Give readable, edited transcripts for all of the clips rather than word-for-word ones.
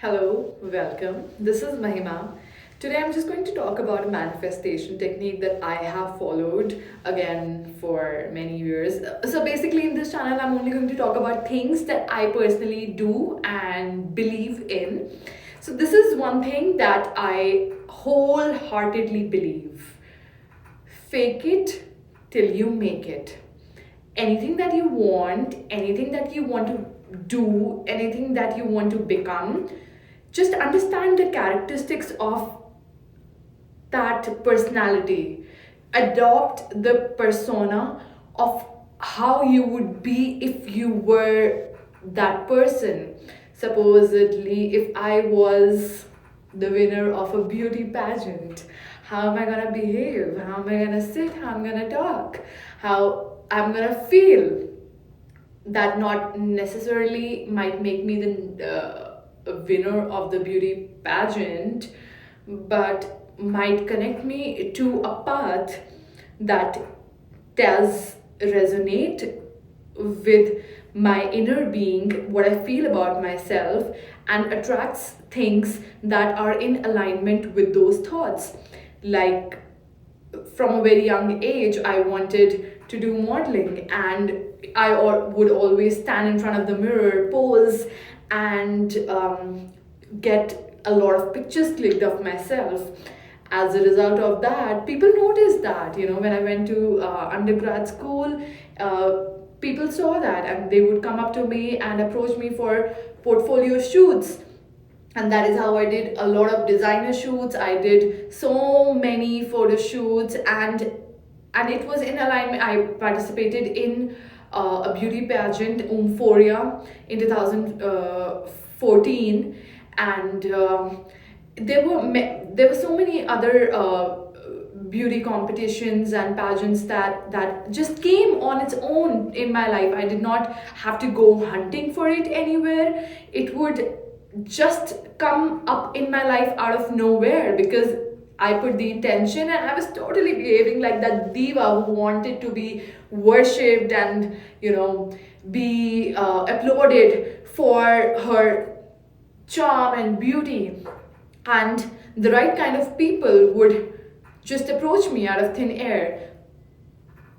Hello, welcome. This is Mahima. Today I'm just going to talk about a manifestation technique that I have followed again for many years. So basically, in this channel, I'm only going to talk about things that I personally do and believe in. So, this is one thing that I wholeheartedly believe: fake it till you make it. Anything that you want, anything that you want to do, anything that you want to become, just understand the characteristics of that personality. Adopt the persona of how you would be if you were that person. Supposedly, if I was the winner of a beauty pageant, how am I gonna behave? How am I gonna sit? How I'm gonna talk? How I'm gonna feel? That not necessarily might make me the winner of the beauty pageant, but might connect me to a path that does resonate with my inner being, what I feel about myself, and attracts things that are in alignment with those thoughts. Like, from a very young age, I wanted to do modeling, and would always stand in front of the mirror, pose, and get a lot of pictures clicked of myself. As a result of that, people noticed that, when I went to undergrad school, people saw that and they would come up to me and approach me for portfolio shoots, and that is how I did a lot of designer shoots. I did so many photo shoots, and it was in alignment. I participated in a beauty pageant, Umphoria, in 2014, and there were so many other beauty competitions and pageants that just came on its own in my life. I did not have to go hunting for it anywhere. It would just come up in my life out of nowhere because I put the intention, and I was totally behaving like that diva who wanted to be worshipped and, be applauded for her charm and beauty. And the right kind of people would just approach me out of thin air.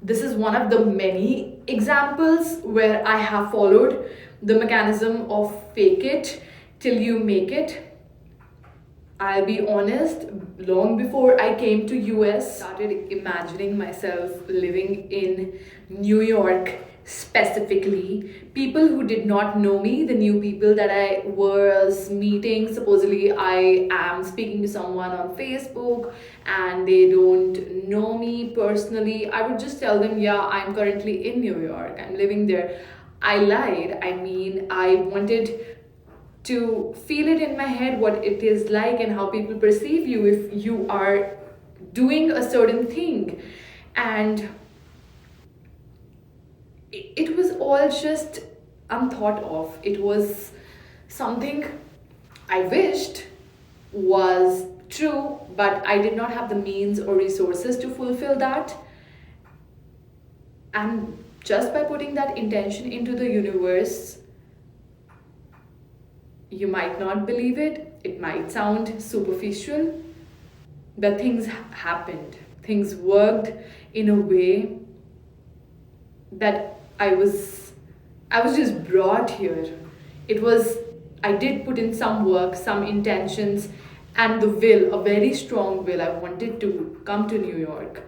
This is one of the many examples where I have followed the mechanism of fake it till you make it. I'll be honest, long before I came to US, started imagining myself living in New York specifically. People who did not know me, the new people that I was meeting, supposedly I am speaking to someone on Facebook and they don't know me personally, I would just tell them, yeah, I'm currently in New York, I'm living there. I lied. I mean, I wanted to feel it in my head what it is like and how people perceive you if you are doing a certain thing. And it was all just unthought of. It was something I wished was true, but I did not have the means or resources to fulfill that. And just by putting that intention into the universe, you might not believe it, it might sound superficial, but things happened. Things worked in a way that I was just brought here. It was I did put in some work, some intentions, and the will, a very strong will. I wanted to come to New York.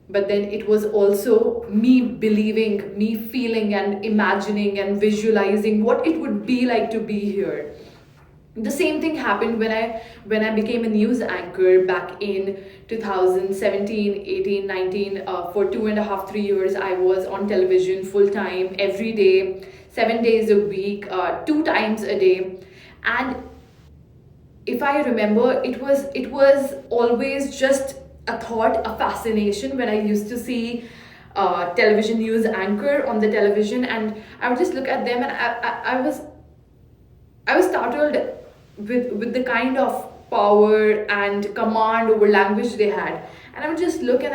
But then it was also me believing, me feeling and imagining and visualizing what it would be like to be here. The same thing happened when I became a news anchor back in 2017, 18, 19. For 2.5, 3 years I was on television full time, every day, 7 days a week, 2 times a day. And if I remember, it was always just a thought, a fascination when I used to see television news anchor on the television, and I would just look at them, and I was startled with the kind of power and command over language they had. And I would just look, and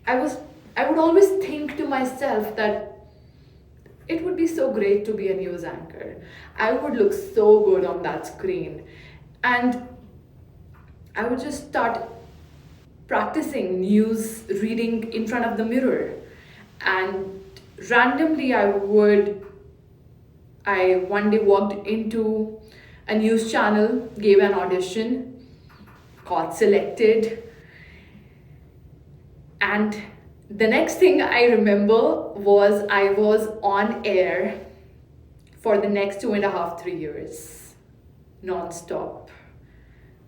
I would always think to myself that It would be so great to be a news anchor. I would look so good on that screen. And I would just start practicing news reading in front of the mirror. And randomly, I one day walked into a news channel, gave an audition, got selected, and the next thing I remember was I was on air for the next 2.5, 3 years, non-stop.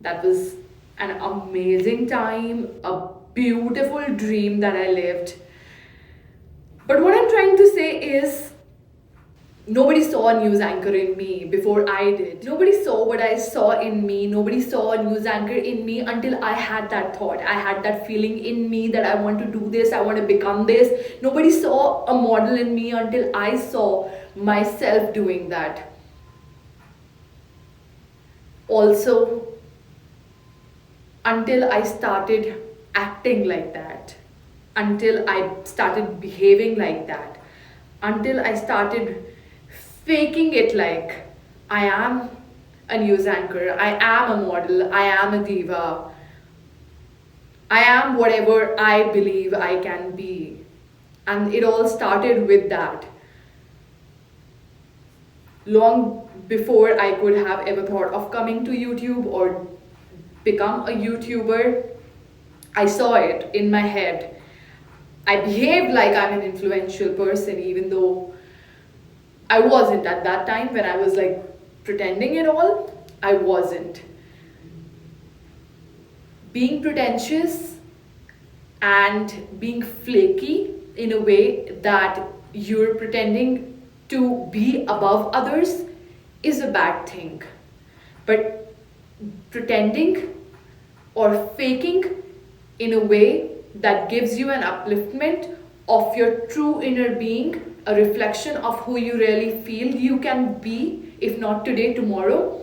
That was an amazing time, a beautiful dream that I lived. But what I'm trying to say is, nobody saw a news anchor in me before I did. Nobody saw what I saw in me. Nobody saw a news anchor in me until I had that thought. I had that feeling in me that I want to do this, I want to become this. Nobody saw a model in me until I saw myself doing that. Also, until I started acting like that, until I started behaving like that, until I started faking it like I am a news anchor, I am a model, I am a diva, I am whatever I believe I can be. And it all started with that. Long before I could have ever thought of coming to YouTube or become a YouTuber, I saw it in my head. I behaved like I'm an influential person, even though I wasn't at that time when I was like pretending it all. I wasn't. Being pretentious and being flaky in a way that you're pretending to be above others is a bad thing. But pretending or faking in a way that gives you an upliftment of your true inner being, a reflection of who you really feel you can be, if not today, tomorrow,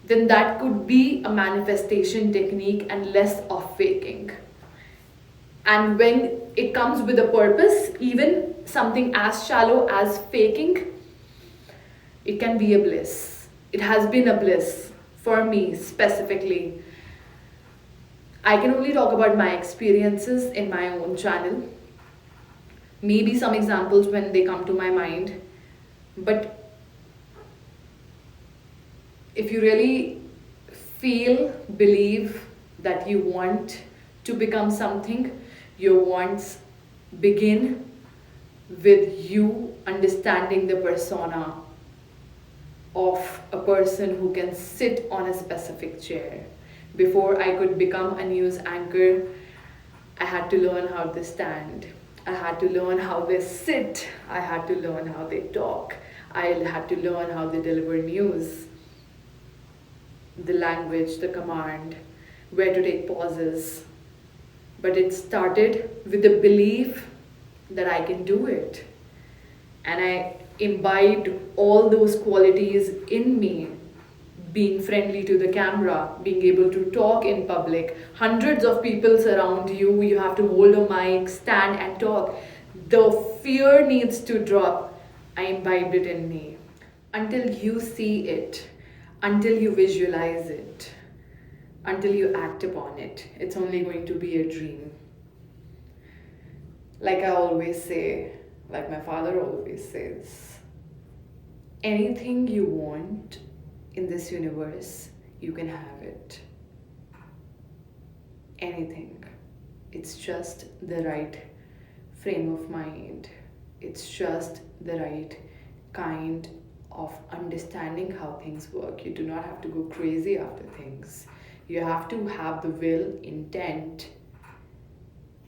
then that could be a manifestation technique and less of faking. And when it comes with a purpose, even something as shallow as faking, it can be a bliss. It has been a bliss for me specifically. I can only talk about my experiences in my own channel, maybe some examples when they come to my mind. But if you really feel, believe that you want to become something, your wants begin with you understanding the persona of a person who can sit on a specific chair. Before I could become a news anchor, I had to learn how they stand. I had to learn how they sit. I had to learn how they talk. I had to learn how they deliver news, the language, the command, where to take pauses. But it started with the belief that I can do it. And I imbibed all those qualities in me, being friendly to the camera, being able to talk in public, hundreds of people surround you, you have to hold a mic, stand and talk. The fear needs to drop. I imbibed it in me. Until you see it, until you visualize it, until you act upon it, it's only going to be a dream. Like I always say, like my father always says, anything you want in this universe, you can have it. Anything. It's just the right frame of mind. It's just the right kind of understanding how things work. You do not have to go crazy after things. You have to have the will, intent.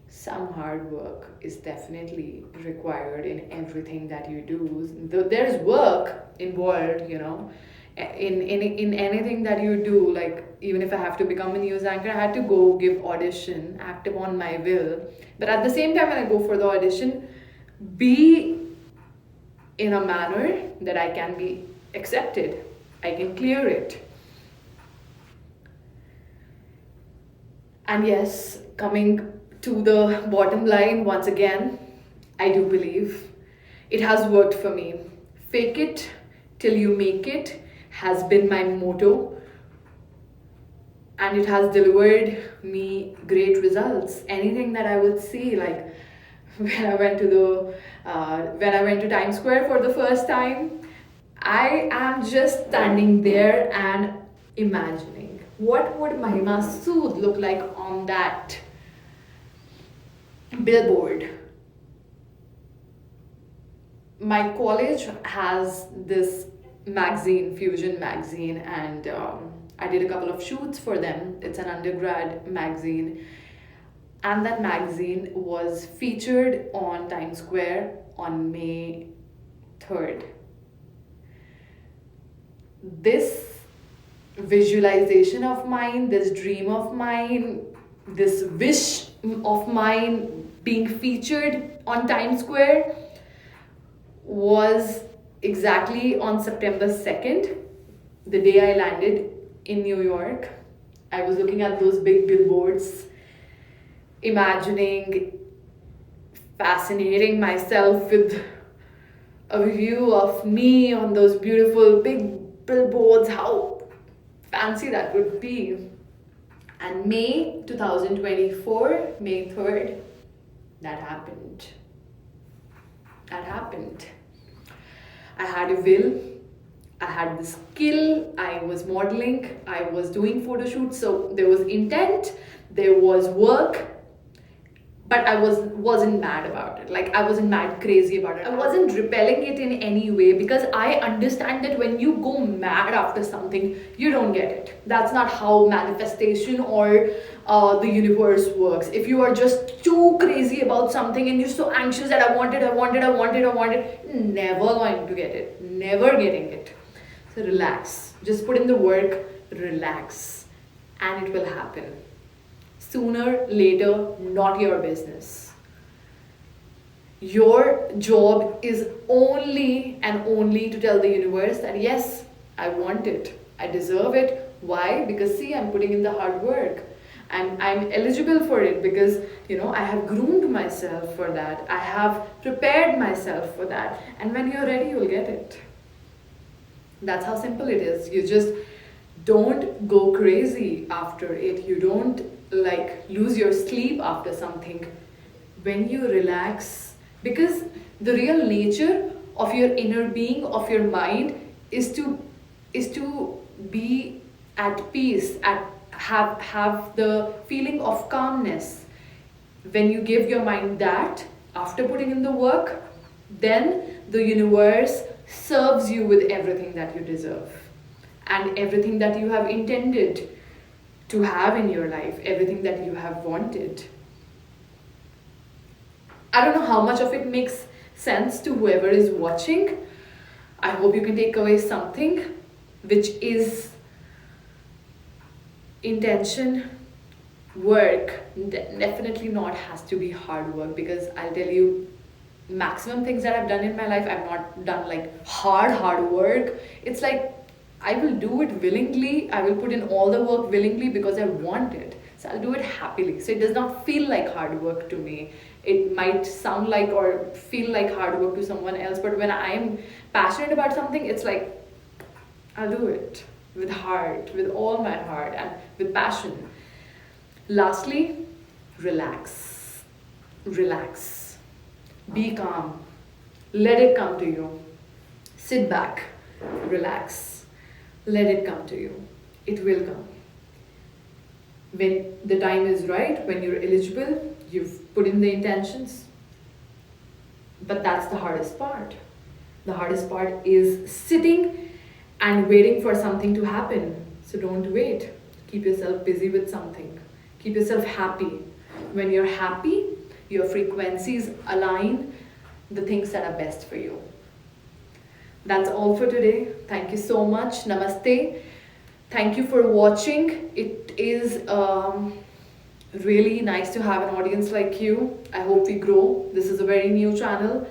Some hard work is definitely required in everything that you do. There's work involved, in anything that you do. Like, even if I have to become a news anchor, I had to go give audition, act upon my will. But at the same time, when I go for the audition, be in a manner that I can be accepted. I can clear it. And yes, coming to the bottom line once again, I do believe It has worked for me. Fake it till you make it has been my motto, and it has delivered me great results. Anything that I would see, like when I went to Times Square for the first time, I am just standing there and imagining what would Mahima Sood look like on that billboard. My college has this magazine, Fusion magazine, and I did a couple of shoots for them. It's an undergrad magazine, and that magazine was featured on Times Square on May 3rd. This visualization of mine, this dream of mine, this wish of mine being featured on Times Square was exactly on September 2nd, the day I landed in New York. I was looking at those big billboards, imagining, fascinating myself with a view of me on those beautiful big billboards, how fancy that would be. And May 2024, May 3rd, that happened. That happened. I had a will, I had the skill, I was modeling, I was doing photo shoots, so there was intent, there was work, but I wasn't mad about it. Like, I wasn't mad crazy about it. I wasn't repelling it in any way, because I understand that when you go mad after something, you don't get it. That's not how manifestation or the universe works. If you are just too crazy about something and you're so anxious that I want it, never going to get it. Never getting it. So relax. Just put in the work, relax, and it will happen. Sooner, later, not your business. Your job is only and only to tell the universe that yes, I want it, I deserve it. Why? Because see, I'm putting in the hard work. I'm eligible for it because I have groomed myself for that. I have prepared myself for that. And when you're ready, you'll get it. That's how simple it is. You just don't go crazy after it. You don't lose your sleep after something. When you relax, because the real nature of your inner being, of your mind, is to be at peace, have the feeling of calmness. When you give your mind that after putting in the work, then the universe serves you with everything that you deserve and everything that you have intended to have in your life, everything that you have wanted. I don't know how much of it makes sense to whoever is watching. I hope you can take away something, which is intention, work. Definitely not has to be hard work, because I'll tell you, maximum things that I've done in my life, I've not done hard work. It's like I will do it willingly. I will put in all the work willingly because I want it. So I'll do it happily. So it does not feel like hard work to me. It might sound like or feel like hard work to someone else, but when I'm passionate about something, it's like I'll do it with heart, with all my heart, and with passion. Lastly, relax. Relax. Be calm. Let it come to you. Sit back. Relax. Let it come to you. It will come. When the time is right, when you're eligible, you've put in the intentions. But that's the hardest part. The hardest part is sitting and waiting for something to happen. So don't wait. Keep yourself busy with something. Keep yourself happy. When you're happy, your frequencies align the things that are best for you. That's all for today. Thank you so much. Namaste. Thank you for watching. It is really nice to have an audience like you. I hope we grow. This is a very new channel.